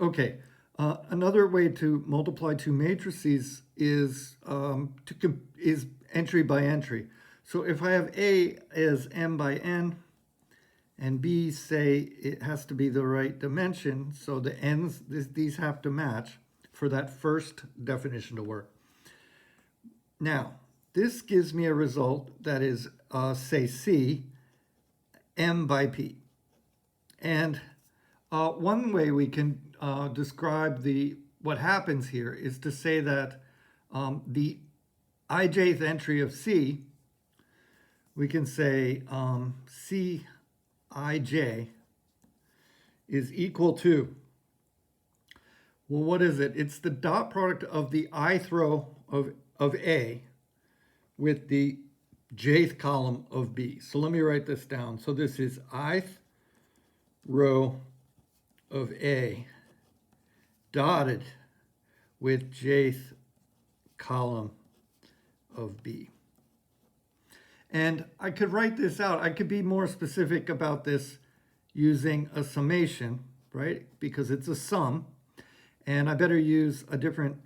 Okay, another way to multiply two matrices is is entry by entry. So if I have A as m by n, and B, say it has to be the right dimension, so the n's, these have to match for that first definition to work. Now, this gives me a result that is, say, C, m by p. And one way we can describe what happens here is to say that the ijth entry of C, we can say Cij is equal to, well, what is it? It's the dot product of the ith row of A with the jth column of B. So let me write this down. So this is ith row of A dotted with jth column of B. And I could write this out. I could be more specific about this using a summation, right? Because it's a sum. And I better use a different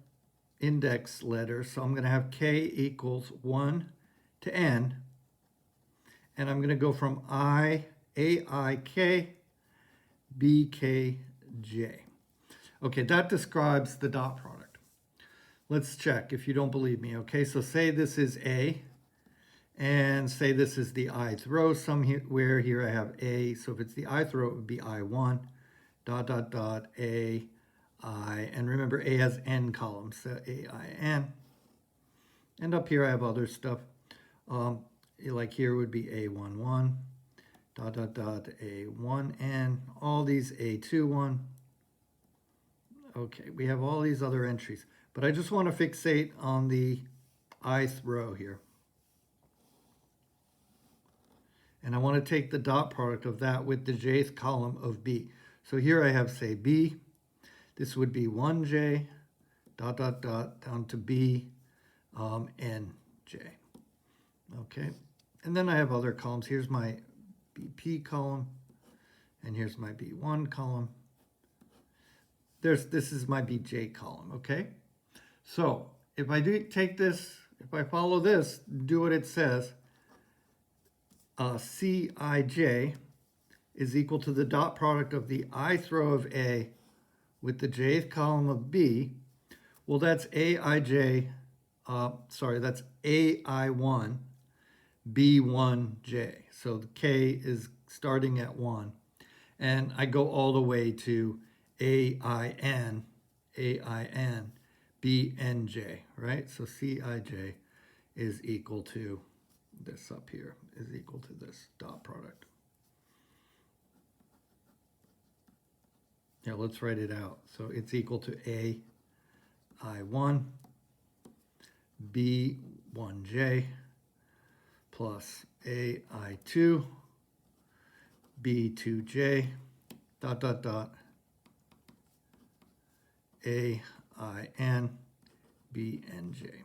index letter. So I'm going to have k equals 1 to n. And I'm going to go from aik, bkj. Okay, that describes the dot product. Let's check if you don't believe me. Okay, so say this is A, and say this is the ith row. Somewhere here I have A, so if it's the ith row, it would be I1, dot, dot, dot, A, I, and remember A has n columns, so A-I-N. And up here I have other stuff. Like here would be A11, dot, dot, dot, A1N, all these A21. Okay, we have all these other entries, but I just want to fixate on the ith row here. And I want to take the dot product of that with the jth column of B. So here I have, say, B. This would be 1j, dot, dot, dot, down to B, nj. Okay, and then I have other columns. Here's my BP column, and here's my B1 column. This is my BJ column, okay? So if I take this, if I follow this, do what it says, Cij is equal to the dot product of the ith row of A with the jth column of B. Well, that's Aij, that's AI1, B1J. So the K is starting at 1. And I go all the way to AIN, BNJ, right? So Cij is equal to this up here, is equal to this dot product. Yeah, let's write it out. So it's equal to AI1, B1J plus AI2, B2J, dot, dot, dot, AIN, BNJ.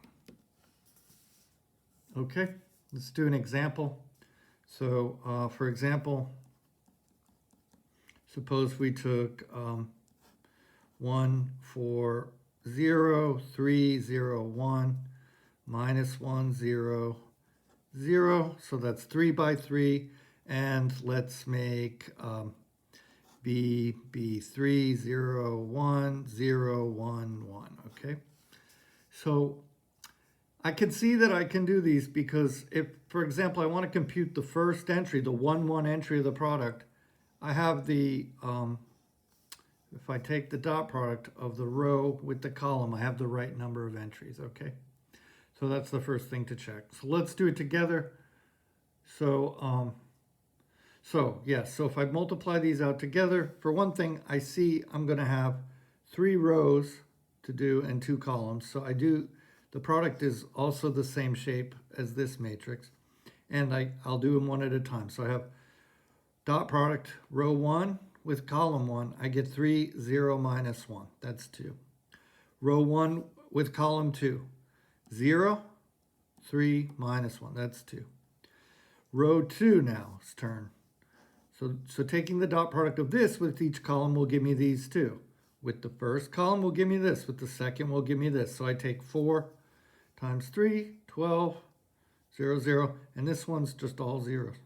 Okay, let's do an example. So, for example, suppose we took 1, 4, 0, 3, 0, 1, minus 1, 0, 0. So that's 3 by 3. And let's make B3, 0, 1, 0, 1, 1. Okay. So I can see that I can do these because if, for example, I want to compute the first entry, the 1, 1 entry of the product, I have the, if I take the dot product of the row with the column, I have the right number of entries, okay? So that's the first thing to check. So let's do it together. So, so if I multiply these out together, for one thing, I see I'm going to have 3 rows to do and 2 columns. So the product is also the same shape as this matrix. And I'll do them one at a time. So I have dot product row 1 with column 1, I get 3, 0, minus 1. That's 2. Row 1 with column 2, 0, 3, minus 1. That's 2. Row 2 now's turn. So taking the dot product of this with each column will give me these two. with the first column will give me this, with the second will give me this. So I take 4 times 3, 12, 0, 0, and this one's just all zeros.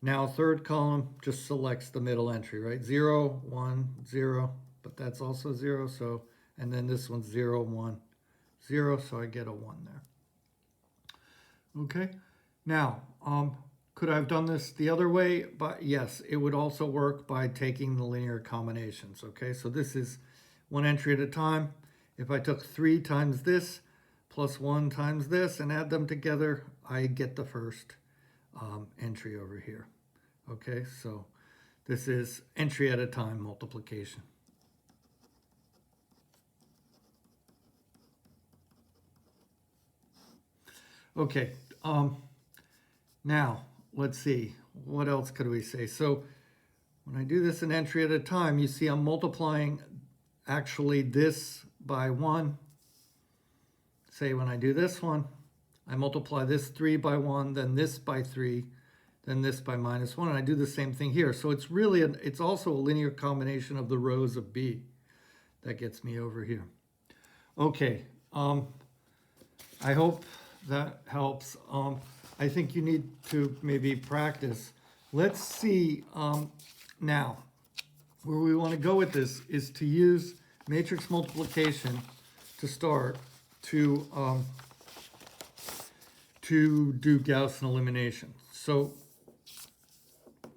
Now third column just selects the middle entry, right? 0, 1, 0, but that's also 0, so, and then this one's 0, 1, 0, so I get a 1 there. Okay, now, could I have done this the other way? But yes, it would also work by taking the linear combinations, okay? So this is one entry at a time. If I took 3 times this plus 1 times this and add them together, I get the first entry over here. Okay, so this is entry at a time multiplication. Okay, now let's see, what else could we say? So when I do this an entry at a time, you see I'm multiplying actually this by 1. Say when I do this one, I multiply this 3 by 1, then this by 3, then this by minus 1, and I do the same thing here. So it's really, it's also a linear combination of the rows of B that gets me over here. Okay, I hope that helps. I think you need to maybe practice. Let's see now, where we want to go with this is to use matrix multiplication to start to do Gaussian elimination. So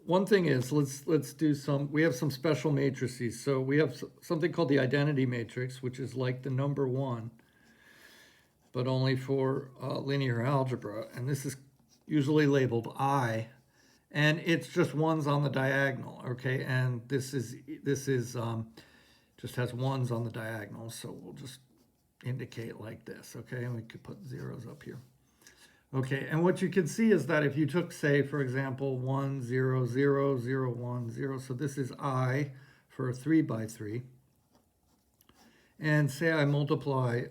one thing is, let's do some, we have some special matrices. So we have something called the identity matrix, which is like the number 1, but only for linear algebra. And this is usually labeled I, and it's just ones on the diagonal, okay? And this is just has ones on the diagonal, so we'll just indicate like this, okay? And we could put zeros up here. Okay, and what you can see is that if you took, say, for example, 1, 0, 0, 0, 1, 0, so this is I for a 3 by 3. And say I multiply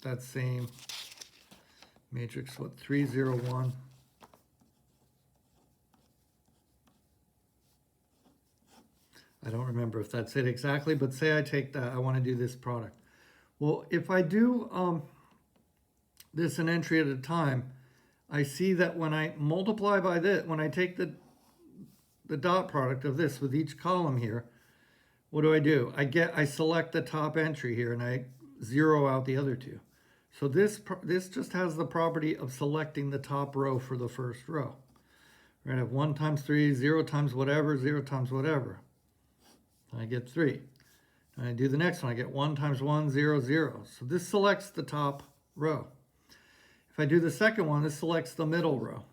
that same matrix, what, 3, 0, 1. I don't remember if that's it exactly, but say I take that, I want to do this product. Well, if I do this an entry at a time, I see that when I multiply by this, when I take the dot product of this with each column here, what do? I select the top entry here and I zero out the other two. So this just has the property of selecting the top row for the first row. Right, I have 1 times 3, 0 times whatever, 0 times whatever. I get 3. And I do the next one, I get 1 times 1, 0, 0. So this selects the top row. If I do the second one, this selects the middle row,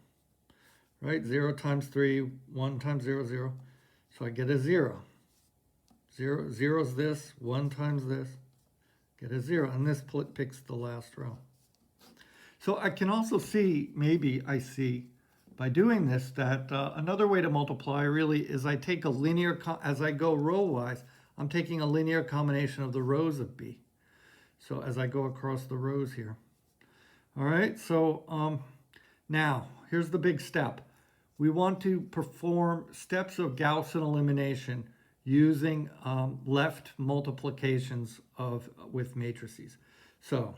right? 0 times 3, 1 times 0, 0. So I get a 0. 0 is this, 1 times this, get a 0. And this picks the last row. So I can also see, maybe I see, by doing this, that another way to multiply really is I take a linear, as I go row-wise, I'm taking a linear combination of the rows of B. So as I go across the rows here. All right, so now here's the big step. We want to perform steps of Gaussian elimination using left multiplications with matrices. So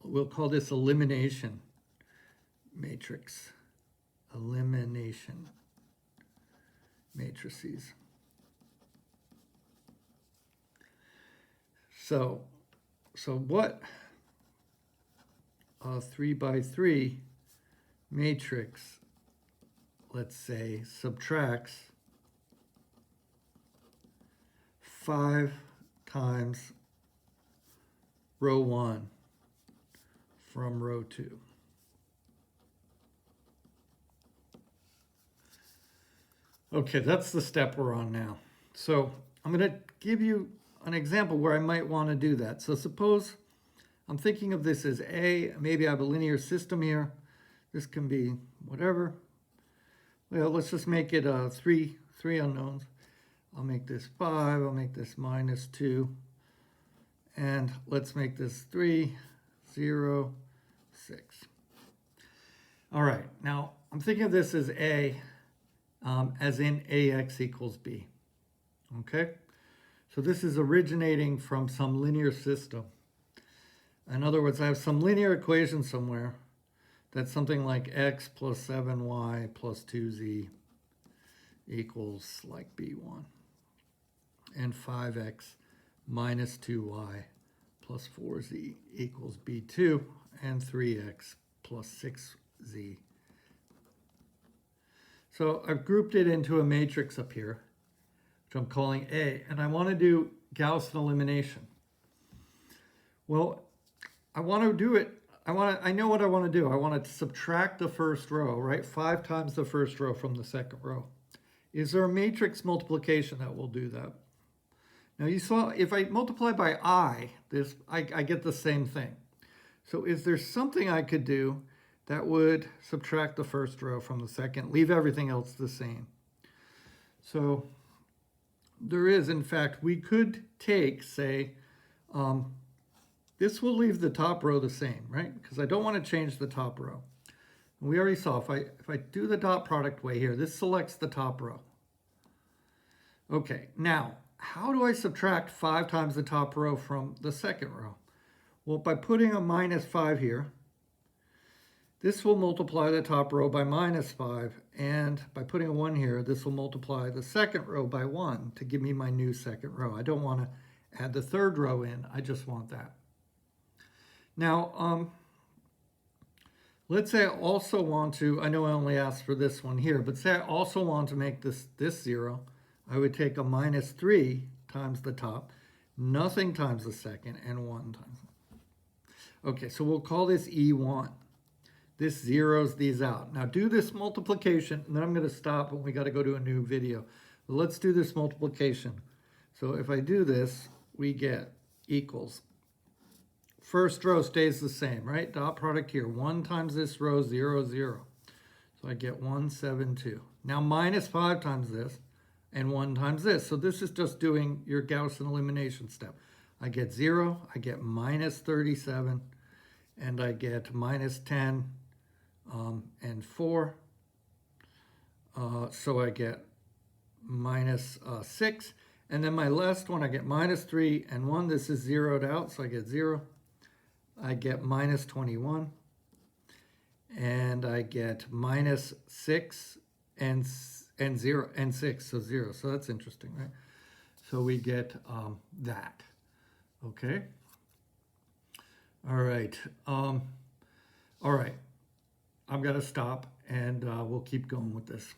we'll call this elimination matrix. Elimination matrices. So what 3 by 3 matrix, let's say, subtracts 5 times row 1 from row 2. Okay, that's the step we're on now. So I'm going to give you an example where I might want to do that. So suppose I'm thinking of this as A, maybe I have a linear system here. This can be whatever. Well, let's just make it three unknowns. I'll make this 5, I'll make this minus 2. And let's make this 3, 0, 6. All right, now I'm thinking of this as A, as in AX equals B. Okay? So this is originating from some linear system. In other words, I have some linear equation somewhere that's something like x plus 7y plus 2z equals like b1, and 5x minus 2y plus 4z equals b2, and 3x plus 6z. So I've grouped it into a matrix up here, which I'm calling A, and I want to do Gaussian elimination. Well, I want to do it. I know what I want to do. I want to subtract the first row, right? 5 times the first row from the second row. Is there a matrix multiplication that will do that? Now you saw if I multiply by I get the same thing. So is there something I could do that would subtract the first row from the second, leave everything else the same? So there is, in fact, we could take, say, this will leave the top row the same, right? Because I don't want to change the top row. And we already saw, if I do the dot product way here, this selects the top row. Okay, now, how do I subtract 5 times the top row from the second row? Well, by putting a minus 5 here, this will multiply the top row by minus 5, and by putting a 1 here, this will multiply the second row by 1 to give me my new second row. I don't want to add the third row in, I just want that. Now, let's say I also want to, I know I only asked for this one here, but say I also want to make this 0, I would take a minus 3 times the top, nothing times the second, and 1 times. Okay, so we'll call this E1. This zeroes these out. Now do this multiplication, and then I'm going to stop and we got to go to a new video. But let's do this multiplication. So if I do this, we get equals. First row stays the same, right? Dot product here. 1 times this row, 0, 0. So I get 1, 7, 2. Now minus 5 times this, and 1 times this. So this is just doing your Gaussian elimination step. I get 0, I get minus 37, and I get minus 10, and 4. So I get minus 6. And then my last one, I get minus 3 and 1. This is zeroed out, so I get 0. I get minus 21. And I get minus 6 and 0 and 6, so 0. So that's interesting, right? So we get that. Okay. All right. All right. I'm going to stop, and we'll keep going with this.